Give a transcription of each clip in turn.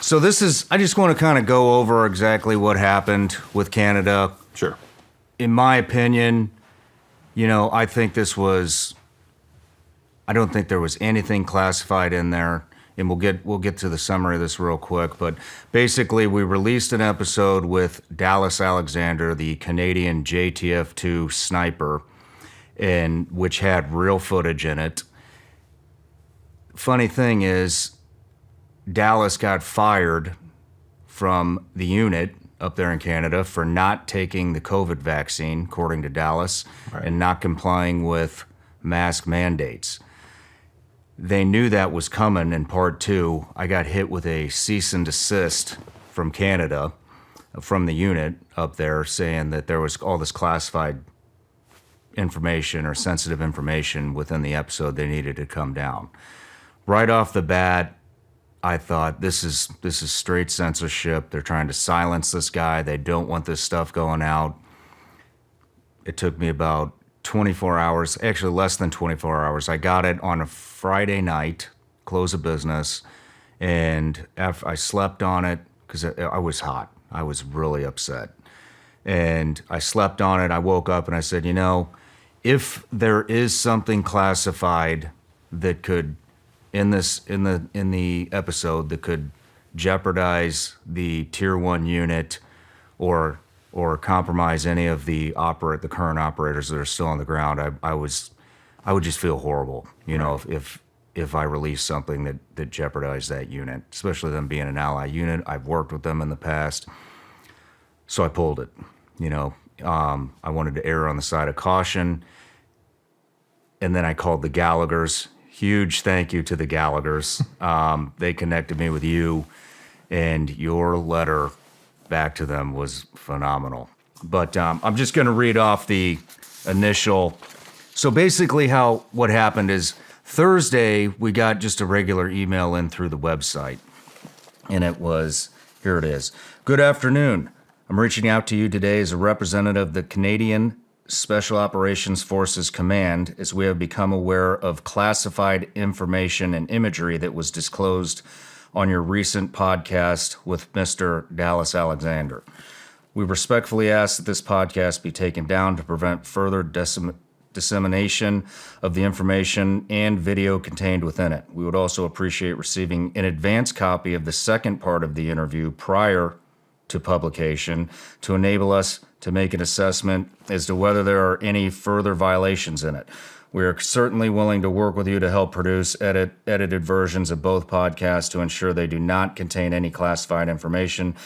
So I just want to kind of go over exactly what happened with Canada. Sure. In my opinion, I don't think there was anything classified in there. And we'll get to the summary of this real quick. But basically, we released an episode with Dallas Alexander, the Canadian JTF-2 sniper, and which had real footage in it. Funny thing is, Dallas got fired from the unit up there in Canada for not taking the COVID vaccine, according to Dallas, right, and not complying with mask mandates. They knew that was coming in part two. I got hit with a cease and desist from Canada, from the unit up there, saying that there was all this classified information or sensitive information within the episode they needed to come down. Right off the bat, I thought this is straight censorship. They're trying to silence this guy. They don't want this stuff going out. It took me about 24 hours, actually less than 24 hours. I got it on a Friday night, close of business, and I slept on it because I was hot. I was really upset. And I slept on it. I woke up and I said, if there is something classified that could, in the episode, that could jeopardize the Tier 1 unit or compromise any of the current operators that are still on the ground, I would just feel horrible, if I released something that jeopardized that unit, especially them being an ally unit. I've worked with them in the past, so I pulled it. I wanted to err on the side of caution, and then I called the Gallaghers. Huge thank you to the Gallaghers. They connected me with you, and your letter back to them was phenomenal. But I'm just going to read off the initial. So basically what happened is Thursday, we got just a regular email in through the website. And it was, here it is. Good afternoon. I'm reaching out to you today as a representative of the Canadian Special Operations Forces Command, as we have become aware of classified information and imagery that was disclosed on your recent podcast with Mr. Dallas Alexander. We respectfully ask that this podcast be taken down to prevent further dissemination of the information and video contained within it. We would also appreciate receiving an advance copy of the second part of the interview prior to publication to enable us to make an assessment as to whether there are any further violations in it. We are certainly willing to work with you to help produce edited versions of both podcasts to ensure they do not contain any classified information.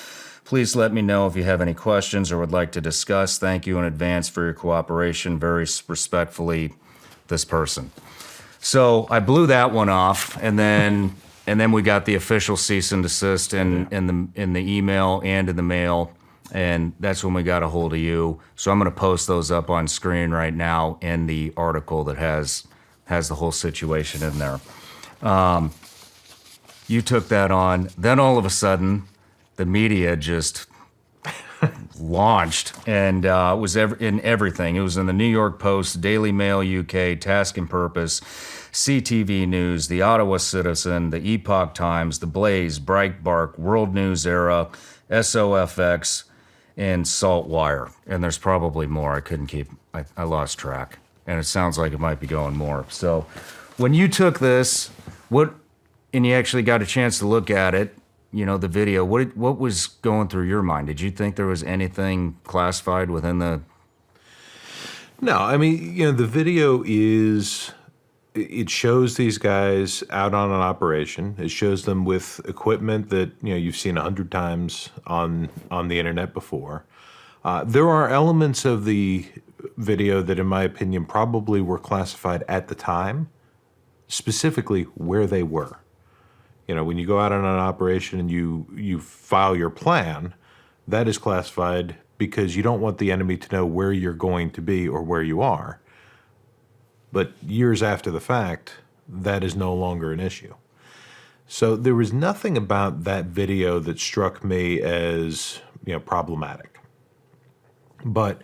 Please let me know if you have any questions or would like to discuss. Thank you in advance for your cooperation. Very respectfully, this person. So I blew that one off, and then we got the official cease and desist in the email and in the mail. And that's when we got a hold of you. So I'm going to post those up on screen right now in the article that has the whole situation in there. You took that on. Then all of a sudden, the media just launched, and it was in everything. It was in the New York Post, Daily Mail UK, Task and Purpose, CTV News, the Ottawa Citizen, the Epoch Times, the Blaze, Breitbart, World News Era, SOFX, and Saltwire. And there's probably more. I lost track. And it sounds like it might be going more. So when you took this, and you actually got a chance to look at it, the video, what was going through your mind? Did you think there was anything classified within the... No, I mean, the video it shows these guys out on an operation. It shows them with equipment that, you've seen 100 times on the internet before. There are elements of the video that, in my opinion, probably were classified at the time, specifically where they were. When you go out on an operation and you file your plan, that is classified because you don't want the enemy to know where you're going to be or where you are. But years after the fact, that is no longer an issue. So there was nothing about that video that struck me as, problematic. But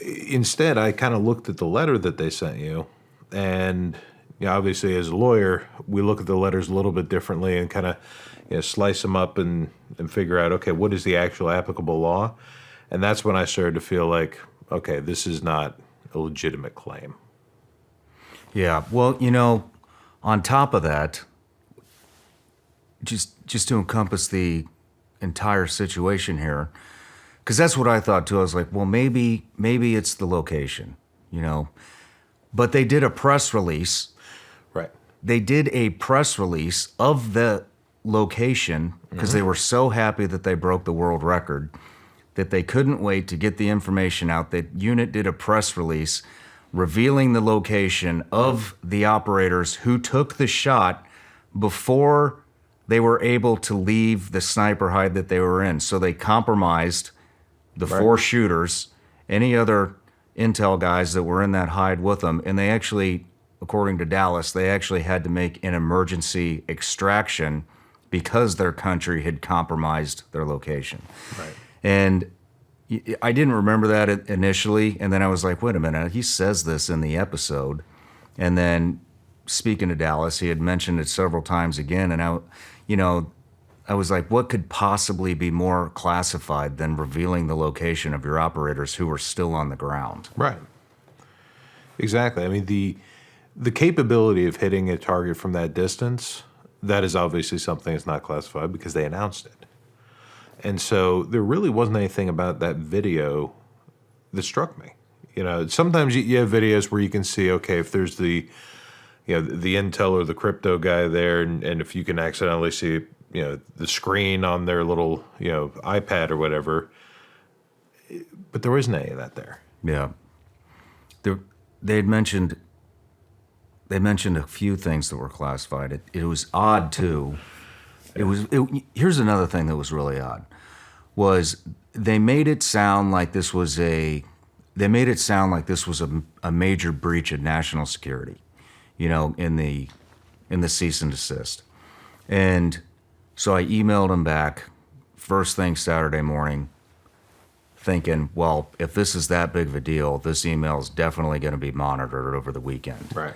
instead, I kind of looked at the letter that they sent you, and obviously as a lawyer, we look at the letters a little bit differently and kind of, slice them up and figure out, okay, what is the actual applicable law? And that's when I started to feel like, okay, this is not a legitimate claim. Yeah. Well, on top of that, just to encompass the entire situation here, because that's what I thought too. I was like, well, maybe it's the location, But they did a press release. Right. They did a press release of the location because they were so happy that they broke the world record that they couldn't wait to get the information out. The unit did a press release revealing the location of the operators who took the shot before they were able to leave the sniper hide that they were in. So they compromised the four shooters, any other intel guys that were in that hide with them, and they actually, according to Dallas, they actually had to make an emergency extraction because their country had compromised their location. Right. And I didn't remember that initially, and then I was like, wait a minute, he says this in the episode. And then speaking to Dallas, he had mentioned it several times again, and I was like, what could possibly be more classified than revealing the location of your operators who were still on the ground? Right. Exactly. I mean, the capability of hitting a target from that distance, that is obviously something that's not classified because they announced it. And so there really wasn't anything about that video that struck me. Sometimes you have videos where you can see, okay, if there's the intel or the crypto guy there, and if you can accidentally see, the screen on their little, iPad or whatever. But there wasn't any of that there. Yeah. They mentioned a few things that were classified. It was odd too. Here's another thing that was really odd, was they made it sound like this was a major breach of national security, in the cease and desist. And so I emailed them back first thing Saturday morning, thinking, well, if this is that big of a deal, this email is definitely going to be monitored over the weekend. Right.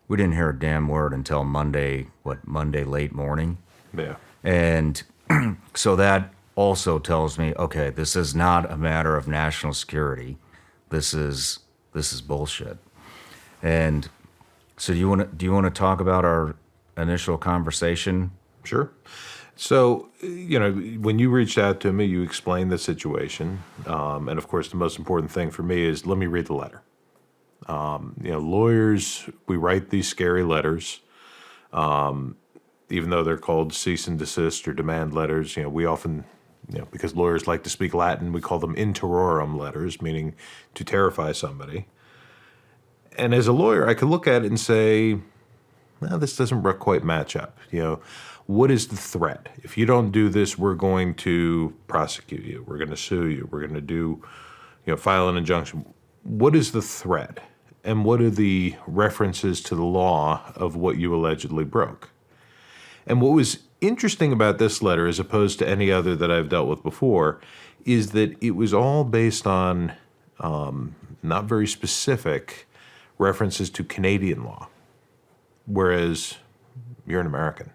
We didn't hear a damn word until Monday late morning. Yeah. And so that also tells me, okay, this is not a matter of national security. This is bullshit. And so do you want to talk about our initial conversation? Sure. So, when you reached out to me, you explained the situation. And of course, the most important thing for me is, let me read the letter. Lawyers, we write these scary letters, even though they're called cease and desist or demand letters. We often, because lawyers like to speak Latin, we call them in terrorem letters, meaning to terrify somebody. And as a lawyer, I could look at it and say, well, this doesn't quite match up. What is the threat? If you don't do this, we're going to prosecute you. We're going to sue you. We're going to do, file an injunction. What is the threat? And what are the references to the law of what you allegedly broke? And what was interesting about this letter, as opposed to any other that I've dealt with before, is that it was all based on not very specific references to Canadian law, whereas you're an American.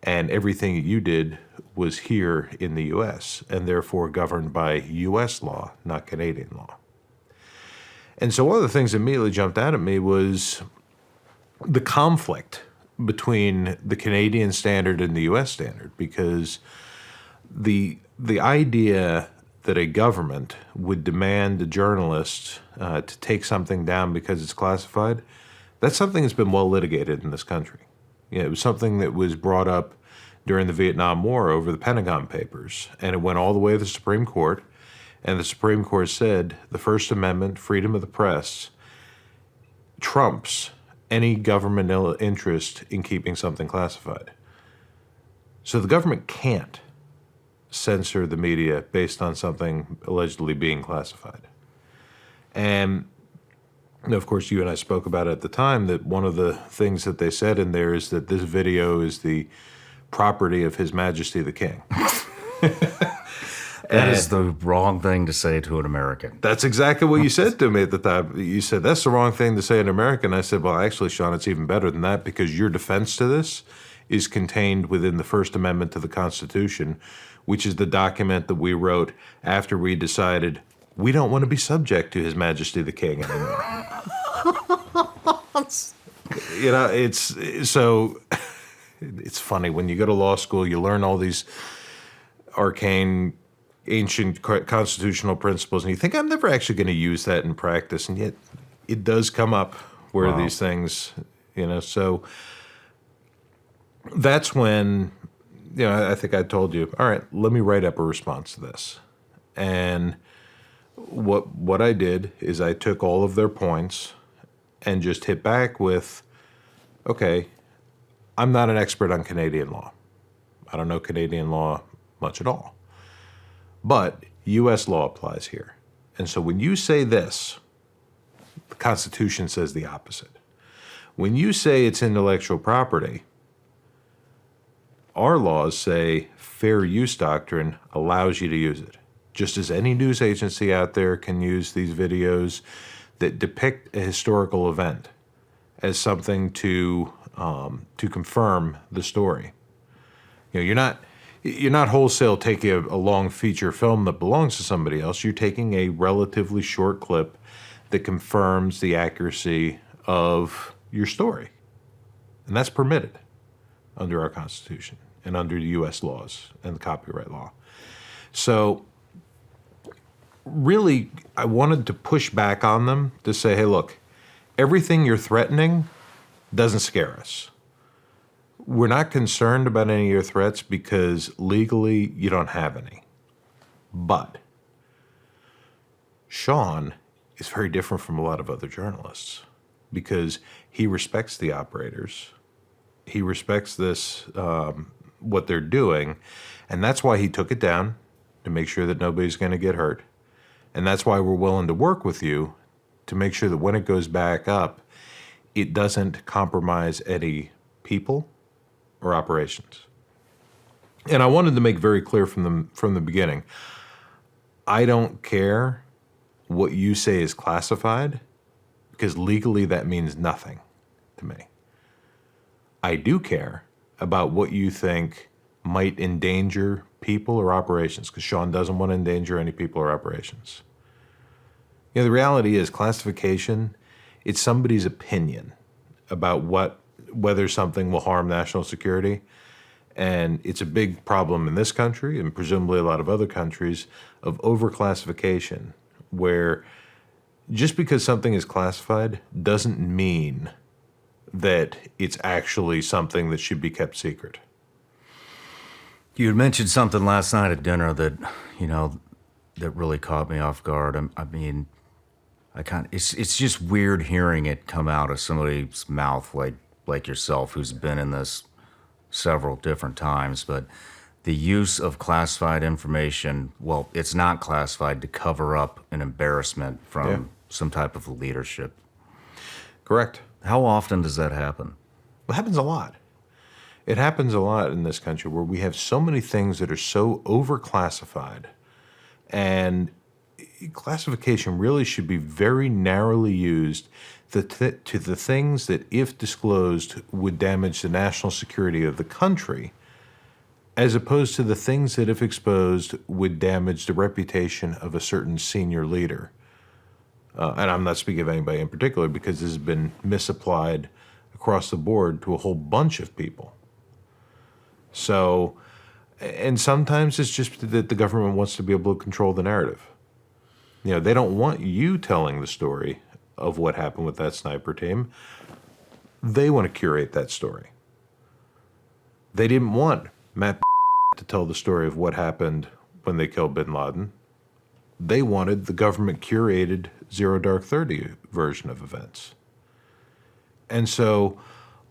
And everything you did was here in the U.S. and therefore governed by U.S. law, not Canadian law. And so one of the things that immediately jumped out at me was the conflict between the Canadian standard and the U.S. standard, because the idea that a government would demand a journalist to take something down because it's classified, that's something that's been well litigated in this country. It was something that was brought up during the Vietnam War over the Pentagon Papers, and it went all the way to the Supreme Court, and the Supreme Court said the First Amendment, freedom of the press, trumps any governmental interest in keeping something classified. So the government can't censor the media based on something allegedly being classified. And of course, you and I spoke about it at the time, that one of the things that they said in there is that this video is the property of His Majesty the King. That is the wrong thing to say to an American. That's exactly what you said to me at the time. You said, that's the wrong thing to say to an American. I said, well, actually, Shawn, it's even better than that, because your defense to this is contained within the First Amendment to the Constitution, which is the document that we wrote after we decided we don't want to be subject to His Majesty the King anymore. It's funny when you go to law school, you learn all these arcane, ancient constitutional principles, and you think, I'm never actually going to use that in practice, and yet it does come up where these things, so that's when, I think I told you, all right, let me write up a response to this. And what I did is I took all of their points and just hit back with, okay, I'm not an expert on Canadian law. I don't know Canadian law much at all. But U.S. law applies here. And so when you say this, the Constitution says the opposite. When you say it's intellectual property, our laws say fair use doctrine allows you to use it. Just as any news agency out there can use these videos that depict a historical event as something to confirm the story. You're not wholesale taking a long feature film that belongs to somebody else. You're taking a relatively short clip that confirms the accuracy of your story. And that's permitted under our Constitution and under the U.S. laws and the copyright law. So really, I wanted to push back on them to say, hey, look, everything you're threatening doesn't scare us. We're not concerned about any of your threats because legally you don't have any. But Shawn is very different from a lot of other journalists because he respects the operators. He respects this, what they're doing, and that's why he took it down, to make sure that nobody's going to get hurt. And that's why we're willing to work with you to make sure that when it goes back up, it doesn't compromise any people or operations. And I wanted to make very clear from the beginning, I don't care what you say is classified, because legally that means nothing to me. I do care about what you think might endanger people or operations, because Shawn doesn't want to endanger any people or operations. The reality is classification, it's somebody's opinion about whether something will harm national security. And it's a big problem in this country and presumably a lot of other countries of overclassification, where just because something is classified doesn't mean that it's actually something that should be kept secret. You had mentioned something last night at dinner that, that really caught me off guard. It's just weird hearing it come out of somebody's mouth like yourself, who's been in this several different times, but the use of classified information, well, it's not classified, to cover up an embarrassment from some type of leadership. Correct. How often does that happen? It happens a lot. It happens a lot in this country where we have so many things that are so overclassified, and classification really should be very narrowly used to the things that, if disclosed, would damage the national security of the country, as opposed to the things that, if exposed, would damage the reputation of a certain senior leader. And I'm not speaking of anybody in particular, because this has been misapplied across the board to a whole bunch of people. So, and sometimes it's just that the government wants to be able to control the narrative. They don't want you telling the story of what happened with that sniper team. They want to curate that story. They didn't want Matt to tell the story of what happened when they killed bin Laden. They wanted the government-curated Zero Dark 30 version of events. And so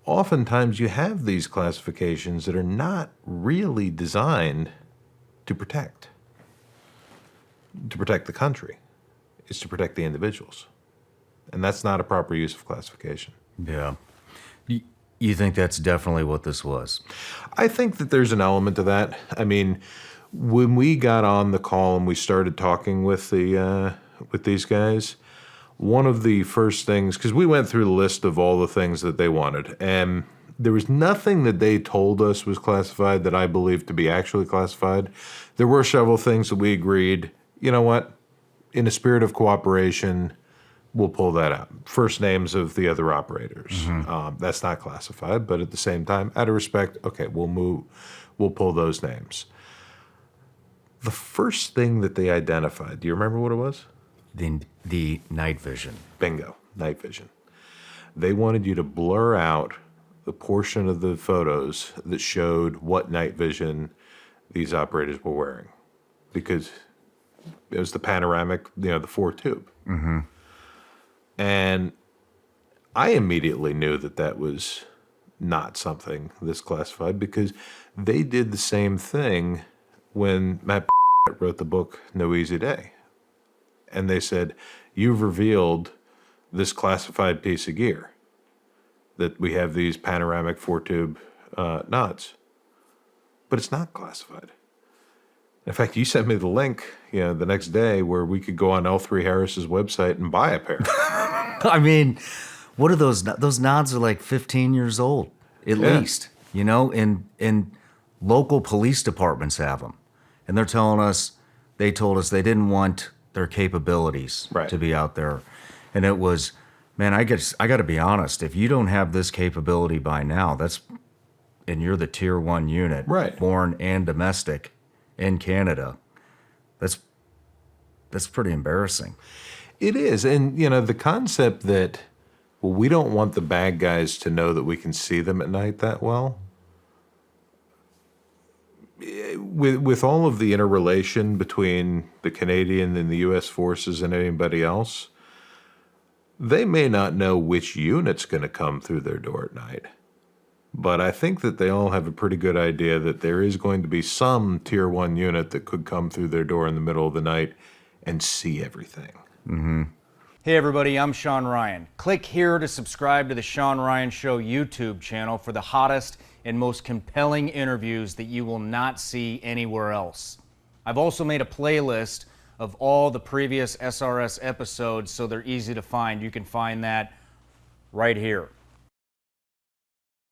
oftentimes you have these classifications that are not really designed to protect the country. It's to protect the individuals. And that's not a proper use of classification. Yeah. You think that's definitely what this was? I think that there's an element to that. When we got on the call and we started talking with these guys, one of the first things, because we went through the list of all the things that they wanted, and there was nothing that they told us was classified that I believed to be actually classified. There were several things that we agreed, you know what, in a spirit of cooperation, we'll pull that out. First names of the other operators. That's not classified, but at the same time, out of respect, okay, we'll pull those names. The first thing that they identified, do you remember what it was? The night vision. Bingo, night vision. They wanted you to blur out the portion of the photos that showed what night vision these operators were wearing, because it was the panoramic, the 4-tube. And I immediately knew that that was not something that's classified, because they did the same thing when Matt wrote the book No Easy Day. And they said, you've revealed this classified piece of gear, that we have these panoramic 4-tube nods. But it's not classified. In fact, you sent me the link, the next day, where we could go on L3 Harris's website and buy a pair. I mean, what are those? Those nods are like 15 years old, at least, and local police departments have them. And they told us they didn't want their capabilities to be out there. And it was, man, I got to be honest, if you don't have this capability by now, and you're the tier 1 unit, foreign and domestic in Canada, that's pretty embarrassing. It is. And, the concept that, well, we don't want the bad guys to know that we can see them at night that well. With all of the interrelation between the Canadian and the U.S. forces and anybody else, they may not know which unit's going to come through their door at night. But I think that they all have a pretty good idea that there is going to be some tier 1 unit that could come through their door in the middle of the night and see everything. Hey everybody, I'm Shawn Ryan. Click here to subscribe to the Shawn Ryan Show YouTube channel for the hottest and most compelling interviews that you will not see anywhere else. I've also made a playlist of all the previous SRS episodes so they're easy to find. You can find that right here.